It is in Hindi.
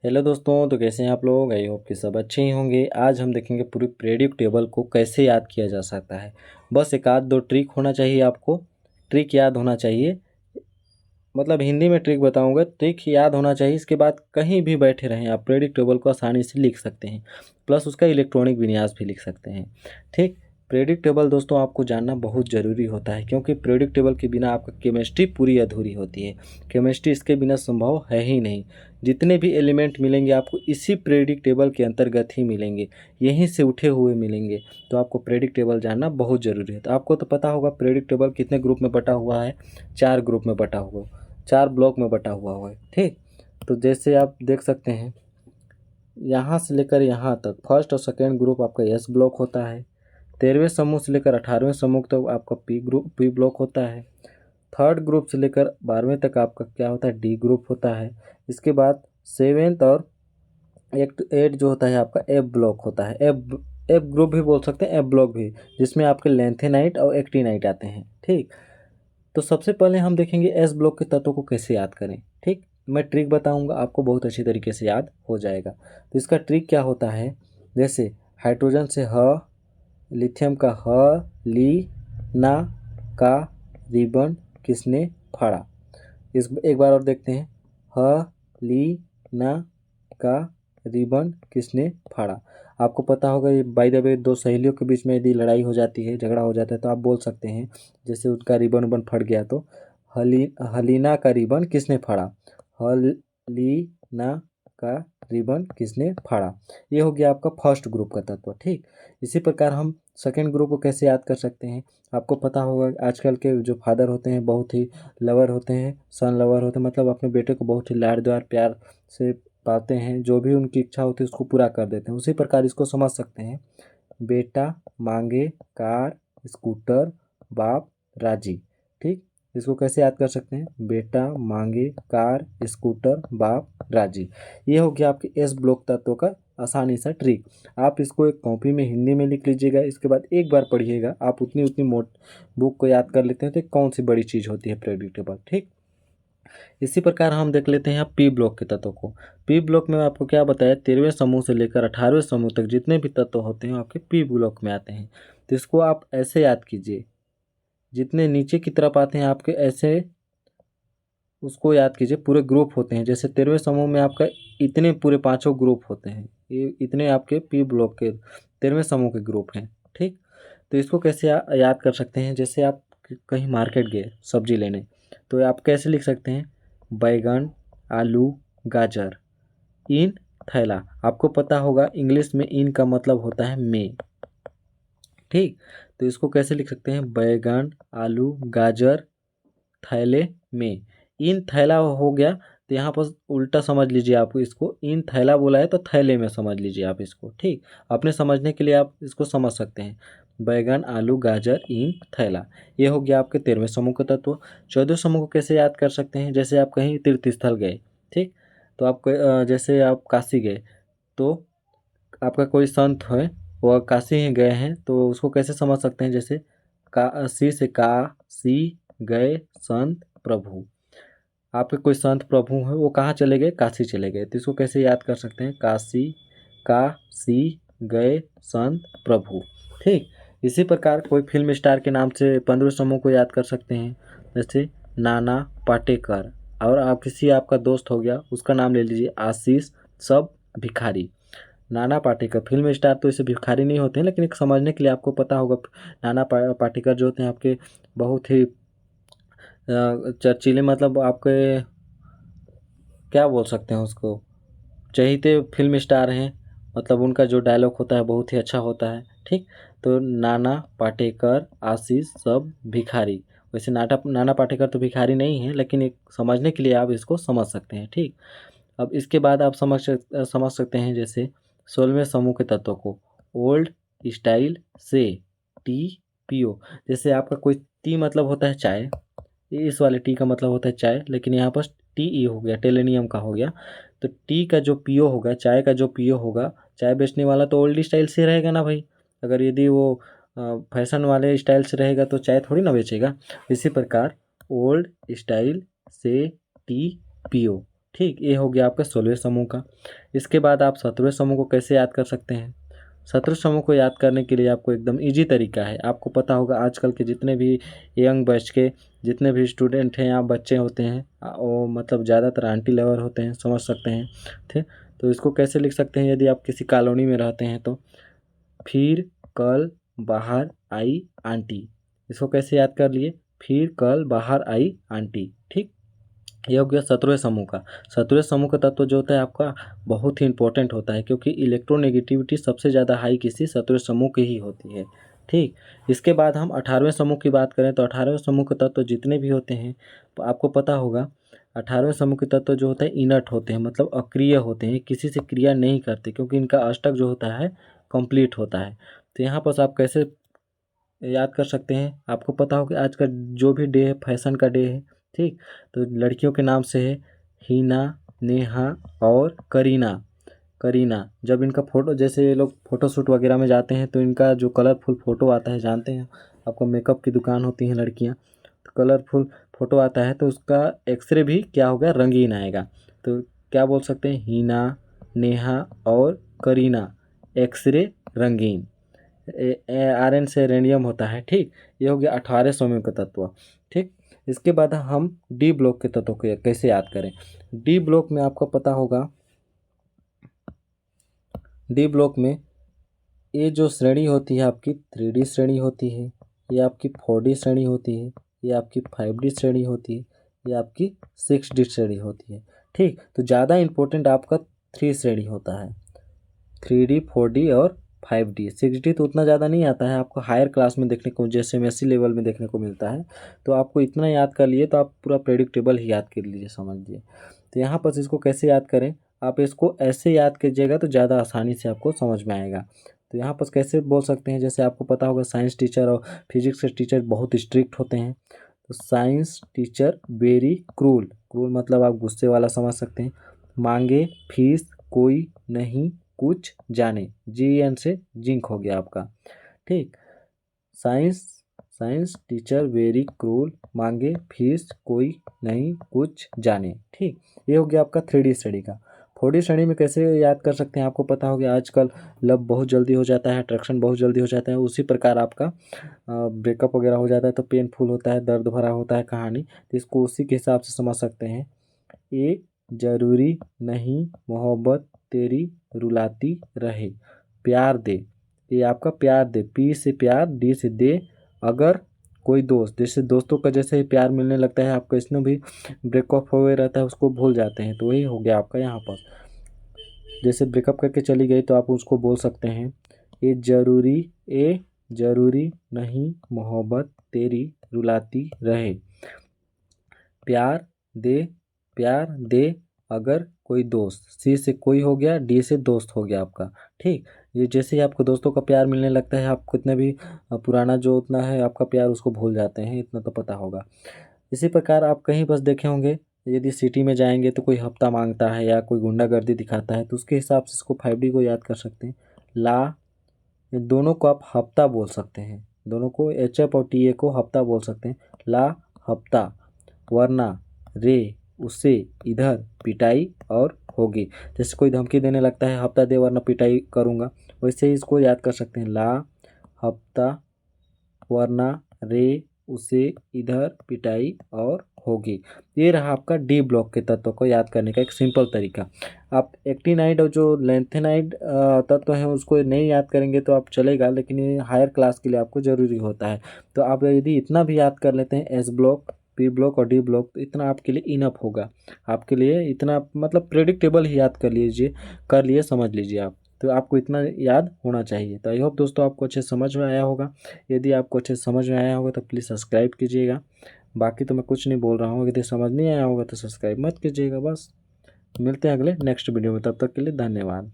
हेलो दोस्तों, तो कैसे हैं आप लोग। आई होप कि सब अच्छे ही होंगे। आज हम देखेंगे पूरी प्रेडिक्ट टेबल को कैसे याद किया जा सकता है। बस एक आध दो ट्रिक होना चाहिए आपको। ट्रिक याद होना चाहिए, मतलब हिंदी में ट्रिक बताऊंगा, ट्रिक याद होना चाहिए। इसके बाद कहीं भी बैठे रहें आप प्रेडिक्ट टेबल को आसानी से लिख सकते हैं, प्लस उसका इलेक्ट्रॉनिक विन्यास भी लिख सकते हैं। ठीक। प्रेडिक्ट टेबल दोस्तों आपको जानना बहुत ज़रूरी होता है, क्योंकि प्रेडिक्ट टेबल के बिना आपका केमिस्ट्री पूरी अधूरी होती है। केमिस्ट्री इसके बिना संभव है ही नहीं। जितने भी एलिमेंट मिलेंगे आपको इसी प्रेडिक्ट टेबल के अंतर्गत ही मिलेंगे, यहीं से उठे हुए मिलेंगे। तो आपको प्रेडिक्ट टेबल जानना बहुत ज़रूरी है। तो आपको तो पता होगा प्रेडिक्ट टेबल कितने ग्रुप में बटा हुआ है। 4 ग्रुप में बटा हुआ, 4 ब्लॉक में बटा हुआ है। ठीक। तो जैसे आप देख सकते हैं, यहाँ से लेकर यहाँ तक फर्स्ट और सेकेंड ग्रुप आपका एस ब्लॉक होता है। 13वें समूह से लेकर 18वें समूह तक आपका पी ब्लॉक होता है। थर्ड ग्रुप से लेकर 12वें तक आपका क्या होता है, डी ग्रुप होता है। इसके बाद सेवेंथ और एट जो होता है आपका एफ ब्लॉक होता है। एफ एफ ग्रुप भी बोल सकते हैं, एफ ब्लॉक भी, जिसमें आपके लेंथेनाइट और एक्टिनाइट आते हैं। ठीक। तो सबसे पहले हम देखेंगे एस ब्लॉक के तत्वों को कैसे याद करें। ठीक। मैं ट्रिक बताऊंगा, आपको बहुत अच्छी तरीके से याद हो जाएगा। तो इसका ट्रिक क्या होता है, जैसे हाइड्रोजन से ह, लिथियम का ह, ली, ना, का रिबन किसने फाड़ा। इस एक बार और देखते हैं, ह, ली, ना, का रिबन किसने फाड़ा। आपको पता होगा ये बाय द वे दो सहेलियों के बीच में यदि लड़ाई हो जाती है, झगड़ा हो जाता है, तो आप बोल सकते हैं जैसे उनका रिबन उबन फट गया तो हलीना का रिबन किसने फाड़ा। हलीना का रिबन किसने फाड़ा। ये हो गया आपका फर्स्ट ग्रुप का तत्व। ठीक। इसी प्रकार हम सेकेंड ग्रुप को कैसे याद कर सकते हैं। आपको पता होगा आजकल के जो फादर होते हैं बहुत ही लवर होते हैं, सन लवर होते हैं, मतलब अपने बेटे को बहुत ही लाड प्यार प्यार से पाते हैं, जो भी उनकी इच्छा होती है उसको पूरा कर देते हैं। उसी प्रकार इसको समझ सकते हैं, बेटा मांगे कार स्कूटर बाप राजी। ठीक। इसको कैसे याद कर सकते हैं, बेटा मांगे कार स्कूटर बाप राजी। ये हो गया आपके एस ब्लॉक तत्वों का आसानी सा ट्रिक। आप इसको एक कॉपी में हिंदी में लिख लीजिएगा, इसके बाद एक बार पढ़िएगा। आप उतनी उतनी मोट बुक को याद कर लेते हैं तो कौन सी बड़ी चीज़ होती है प्रेडिक्टेबल। ठीक। इसी प्रकार हम देख लेते हैं पी ब्लॉक के तत्वों को। पी ब्लॉक में आपको क्या बताया, 13वें समूह से लेकर 18वें समूह तक जितने भी तत्व होते हैं आपके पी ब्लॉक में आते हैं। तो इसको आप ऐसे याद कीजिए, जितने नीचे की तरफ आते हैं आपके ऐसे उसको याद कीजिए। पूरे ग्रुप होते हैं, जैसे 13वें समूह में आपका इतने पूरे पांचों ग्रुप होते हैं, ये इतने आपके पी ब्लॉक के 13वें समूह के ग्रुप हैं। ठीक। तो इसको कैसे याद कर सकते हैं, जैसे आप कहीं मार्केट गए सब्जी लेने, तो आप कैसे लिख सकते हैं, बैगन आलू गाजर इन थैला। आपको पता होगा इंग्लिश में इन का मतलब होता है मे। ठीक। तो इसको कैसे लिख सकते हैं, बैगन आलू गाजर थैले में। इन थैला हो गया, तो यहाँ पर उल्टा समझ लीजिए, आपको इसको इन थैला बोला है तो थैले में समझ लीजिए आप इसको। ठीक। अपने समझने के लिए आप इसको समझ सकते हैं, बैगन आलू गाजर इन थैला। ये हो गया आपके 13वें समूह का तत्व। 14वें समूह को कैसे याद कर सकते हैं, जैसे आप कहीं तीर्थ स्थल गए। ठीक। तो आप जैसे आप काशी गए, तो आपका कोई संत है, वह काशी ही गए हैं, तो उसको कैसे समझ सकते हैं, जैसे काशी से काशी गए संत प्रभु। आपके कोई संत प्रभु हैं, वो कहाँ चले गए, काशी चले गए, तो इसको कैसे याद कर सकते हैं, काशी काशी गए संत प्रभु। ठीक। इसी प्रकार कोई फिल्म स्टार के नाम से 15वें समूह को याद कर सकते हैं, जैसे नाना पाटेकर। और आप किसी आपका दोस्त हो गया, उसका नाम ले लीजिए आशीष सब भिखारी। नाना पाटेकर फिल्म स्टार तो इसे भिखारी नहीं होते हैं, लेकिन एक समझने के लिए आपको पता होगा नाना पाटेकर जो होते हैं आपके बहुत ही चर्चिले, मतलब आपके क्या बोल सकते हैं उसको, चहीते फिल्म स्टार हैं। मतलब उनका जो डायलॉग होता है बहुत ही अच्छा होता है। ठीक। तो नाना पाटेकर आशीष सब भिखारी। वैसे नाना पाटेकर तो भिखारी नहीं है, लेकिन एक समझने के लिए आप इसको समझ सकते हैं। ठीक। अब इसके बाद आप समझ सकते हैं, जैसे 16वें समूह के तत्वों को, ओल्ड स्टाइल से टी पियो। जैसे आपका कोई टी मतलब होता है चाय, इस वाले टी का मतलब होता है चाय, लेकिन यहाँ पर टी ई हो गया, टेलेनियम का हो गया। तो टी का जो पीओ होगा, चाय का जो पीओ होगा, चाय बेचने वाला तो ओल्ड स्टाइल से रहेगा ना भाई। अगर यदि वो फैशन वाले स्टाइल से रहेगा तो चाय थोड़ी ना बेचेगा। इसी प्रकार ओल्ड स्टाइल से टी पियो, ठीक, ये हो गया आपका 16वें समूह का। इसके बाद आप 17वें समूह को कैसे याद कर सकते हैं? 17वें समूह को याद करने के लिए आपको एकदम ईजी तरीका है। आपको पता होगा आजकल के जितने भी यंग बैच के जितने भी स्टूडेंट हैं या बच्चे होते हैं वो मतलब ज़्यादातर आंटी लवर होते हैं, समझ सकते हैं। ठीक, तो इसको कैसे लिख सकते हैं यदि आप किसी कॉलोनी में रहते हैं तो? फिर कल बाहर आई आंटी। इसको कैसे याद कर लिए? फिर कल बाहर आई आंटी। ठीक, ये हो गया 17वें समूह का। 17वें समूह का तत्व जो होता है आपका बहुत ही इंपॉर्टेंट होता है, क्योंकि इलेक्ट्रोनेगेटिविटी सबसे ज़्यादा हाई किसी 17वें समूह की ही होती है। ठीक, इसके बाद हम 18वें समूह की बात करें तो 18वें समूह के तत्व जितने भी होते हैं तो आपको पता होगा 18वें समूह के तत्व जो होते हैं इनर्ट होते हैं, मतलब अक्रिय होते हैं, किसी से क्रिया नहीं करते, क्योंकि इनका अष्टक जो होता है कंप्लीट होता है। तो यहाँ पर आप कैसे याद कर सकते हैं? आपको पता हो कि आज का जो भी डे है फैशन का डे है। ठीक, तो लड़कियों के नाम से है हिना, नेहा और करीना। करीना, जब इनका फ़ोटो जैसे ये लोग फ़ोटोशूट वगैरह में जाते हैं तो इनका जो कलरफुल फ़ोटो आता है, जानते हैं आपको मेकअप की दुकान होती हैं लड़कियां, तो कलरफुल फ़ोटो आता है तो उसका एक्सरे भी क्या होगा? रंगीन आएगा। तो क्या बोल सकते हैं? हिना, नेहा और करीना एक्सरे रंगीन। आयरन से रेडियम होता है। ठीक, ये हो गया 18 समूह का तत्व। ठीक, इसके बाद हम डी ब्लॉक के तत्व को कैसे याद करें? डी ब्लॉक में आपको पता होगा, डी ब्लॉक में ये जो श्रेणी होती है आपकी 3D श्रेणी होती है, ये आपकी 4D श्रेणी होती है, ये आपकी 5D श्रेणी होती है, ये आपकी 6D श्रेणी होती है। ठीक, तो ज़्यादा इम्पोर्टेंट आपका 3 श्रेणी होता है, 3D 4D और 5D। 6D तो उतना ज़्यादा नहीं आता है, आपको हायर क्लास में देखने को जैसे एमएससी लेवल में देखने को मिलता है। तो आपको इतना याद कर लिए तो आप पूरा प्रेडिक्टेबल ही याद कर लीजिए, समझ लीजिए। तो यहाँ पर इसको कैसे याद करें? आप इसको ऐसे याद कीजिएगा तो ज़्यादा आसानी से आपको समझ में आएगा। तो यहाँ पर कैसे बोल सकते हैं? जैसे आपको पता होगा साइंस टीचर और फिजिक्स के टीचर बहुत स्ट्रिक्ट होते हैं। तो science teacher very cruel, cruel मतलब आप गुस्से वाला समझ सकते हैं। मांगे फीस कोई नहीं कुछ जाने, जी एन से जिंक हो गया आपका। ठीक, science science teacher very cruel, मांगे फीस कोई नहीं कुछ जाने। ठीक, ये हो गया आपका 3D स्टडी का। 4D श्रेणी में कैसे याद कर सकते हैं? आपको पता होगा आजकल लव बहुत जल्दी हो जाता है, अट्रैक्शन बहुत जल्दी हो जाता है, उसी प्रकार आपका ब्रेकअप वगैरह हो जाता है तो पेनफुल होता है, दर्द भरा होता है कहानी, तो इसको उसी के हिसाब से समझ सकते हैं। ये जरूरी नहीं मोहब्बत तेरी रुलाती रहे, प्यार दे, ये आपका प्यार दे, पी से प्यार, डी से दे, अगर कोई दोस्त, जैसे दोस्तों का जैसे ही प्यार मिलने लगता है आपका, इसमें भी ब्रेकअप हुए रहता है उसको भूल जाते हैं, तो वही हो गया आपका यहाँ पर। जैसे ब्रेकअप करके चली गई तो आप उसको बोल सकते हैं ये जरूरी नहीं मोहब्बत तेरी रुलाती रहे, प्यार दे, प्यार दे, अगर कोई दोस्त, सी से कोई हो गया, डी से दोस्त हो गया आपका। ठीक, ये जैसे ही आपको दोस्तों का प्यार मिलने लगता है आप कितना भी पुराना जो उतना है आपका प्यार उसको भूल जाते हैं, इतना तो पता होगा। इसी प्रकार आप कहीं बस देखे होंगे, यदि सिटी में जाएंगे तो कोई हफ्ता मांगता है या कोई गुंडागर्दी दिखाता है तो उसके हिसाब से इसको 5D को याद कर सकते हैं। ला, ये दोनों को आप हफ्ता बोल सकते हैं, दोनों को HF और TA को हफ्ता बोल सकते हैं। ला हफ्ता, वरना रे उसे इधर पिटाई और होगी, जैसे कोई धमकी देने लगता है हफ्ता दे वरना पिटाई करूँगा, वैसे ही इसको याद कर सकते हैं। ला हफ्ता, वरना रे उसे इधर पिटाई और होगी। ये रहा आपका डी ब्लॉक के तत्व को याद करने का एक सिंपल तरीका। आप एक्टिनाइड और जो लेंथेनाइड तत्व हैं उसको नहीं याद करेंगे तो आप चलेगा, लेकिन ये हायर क्लास के लिए आपको ज़रूरी होता है। तो आप यदि इतना भी याद कर लेते हैं एस ब्लॉक, पी ब्लॉक और डी ब्लॉक, तो इतना आपके लिए इनफ होगा। आपके लिए इतना मतलब प्रेडिक्टेबल ही याद कर लीजिए, कर लिए समझ लीजिए आप, तो आपको इतना याद होना चाहिए। तो आई होप दोस्तों आपको अच्छे समझ में आया होगा। यदि आपको अच्छे समझ में आया होगा तो प्लीज़ सब्सक्राइब कीजिएगा। बाकी तो मैं कुछ नहीं बोल रहा हूँ, यदि समझ नहीं आया होगा तो सब्सक्राइब मत कीजिएगा बस। मिलते हैं अगले नेक्स्ट वीडियो में, तब तक के लिए धन्यवाद।